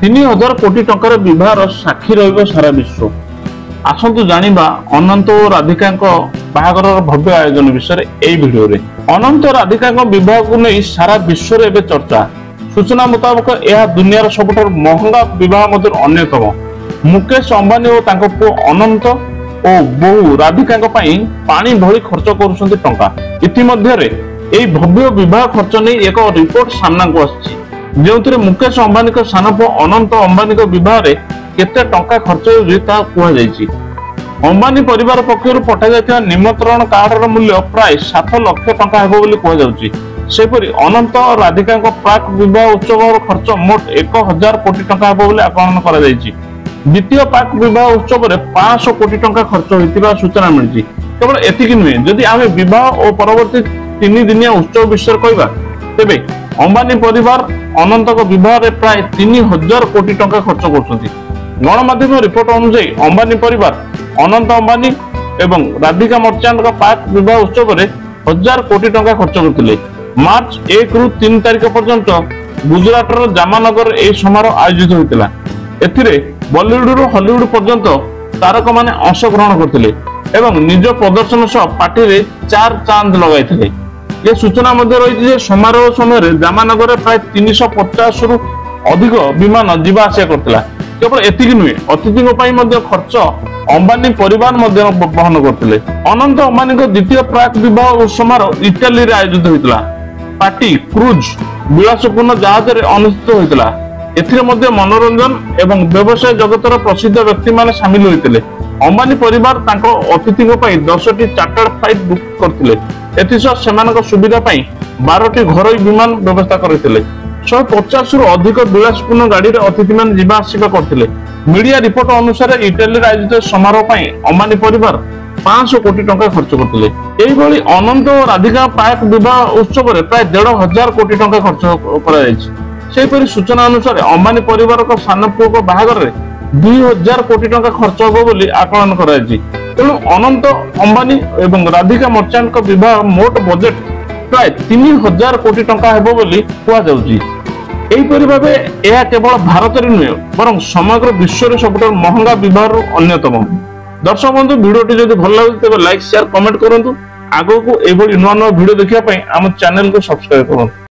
3000 कोटी टंकार विवाह साक्षी रहिबो सारा विश्व। आसंतु जानिबा अनंत और राधिका बाहागर भव्य आयोजन विषय एई वीडियो रे। अनंत और राधिका विवाह को नहीं सारा विश्व रे एबे चर्चा। सूचना मुताबक यह दुनियार सबुठार महंगा विवाह मध्य अन्यतम। मुकेश अंबानी और तांको पुओ अनंत और बहु राधिका पानी भली खर्च करुछंती टंका। इतिमध्ये एई भव्य विवाह खर्च नहीं एक रिपोर्ट सामना को आछि, जो मुकेश अंबानी सान पुओ अनंत अंबानी विवाह रे केते टंका खर्च होउछि ता कुहा जायछि। अंबानी परिवार पक्षरु पठा जायथिबा निमंत्रण कार्डर मूल्य प्राय 7 लाख टंका हेबो बोली कुहा जाउछि। सेपरि अनंत और राधिका प्राक विवाह उत्सव खर्च मोट 1000 कोटी टंका हेबो बोली आकलन करा जायछि। द्वितीय पाक विवाह उत्सव रे 500 कोटी टंका खर्च होइतिबा सूचना मिलछि। केवल एतिकी नुहे, जदि आमे विवाह और परवर्ती 3 दिनिया उत्सव विषय कहबा तेबे अंबानी परिवार अनंत विवाह रे प्राय 3000 कोटी टंका खर्च करछन्ती। गणमाध्यम रिपोर्ट अनुसार अंबानी परिवार अनंत अंबानी एवं राधिका मर्चेंट पाक विवाह उत्सव रे 1000 कोटी टंका खर्च करथिले। मार्च 1 रु 3 तारिख पर्यंत गुजरात रो जामनगर ए समारोह आयोजित होइतिला। एथिरे बॉलीवुड रो हॉलीवुड पर्यंत तारक माने अंशग्रहण करथिले एवं निज प्रदर्शन सह पार्टी रे 4 चांद लगाइथिले। ये सूचना मध्य रही जे समारोह समय जामनगर प्राय 350 रु अधिक विमान जीवा आसिया करथिला। केवल एतिकी नुहे, अतिथियों ପାଇଁ ମଧ୍ୟ खर्च अंबानी परिवार ମଧ୍ୟ बहन करथिले। अनंत अंबानी द्वितीय प्राक विवाह समारोह इटाली रे आयोजित होइतिला। पार्टी क्रूज विलासपूर्ण जहाज रे अनुष्ठित होइतिला। एथिरे मध्य मनोरंजन एवं व्यवसाय जगतर प्रसिद्ध व्यक्ति माने शामिल होइतिले। अंबानी परिवार तांको अतिथियों ପାଇଁ 10टी चार्टर्ड फ्लाइट बुक करथिले। एथिसह सेमानक सुविधा ପାଇଁ 12टी घरोई विमान व्यवस्था करथिले। 150 रु अधिक विलासपूर्ण गाड़ी रे अतिथि मान जीवा आसिबा करथिले। मीडिया रिपोर्ट अनुसार इटाली रे आयोजित समारोह ପାଇଁ अंबानी परिवार 500 कोटी टंका खर्च करथिले। एही भली अनंत और राधिका पाक विवाह उत्सव रे प्राय 1500 कोटी टंका खर्च करा जायछि। सेहिपरि सूचना अनुसार अंबानी परिवार को सान पुओ बाहागर रे 2000 कोटी टंका खर्च होबो बोली आकलन करा जायछि। तेणु अनंत अंबानी एवं राधिका मर्चेंट को विवाह मोट बजेट प्राय 3000 कोटी टंका हेबो बोली कुहा जाउछि। एहीपरि भाबे यह केवल भारत रे नुहे बरं समग्र विश्व रे सबुठार महंगा विवाह अन्यतम। दर्शक बंधु, वीडियोटी जदि भल लागै तेबे लाइक शेयर कमेंट करंतु। आगो को एभली नुआ नुआ वीडियो देखिया पई हम चैनल को सब्सक्राइब करंतु।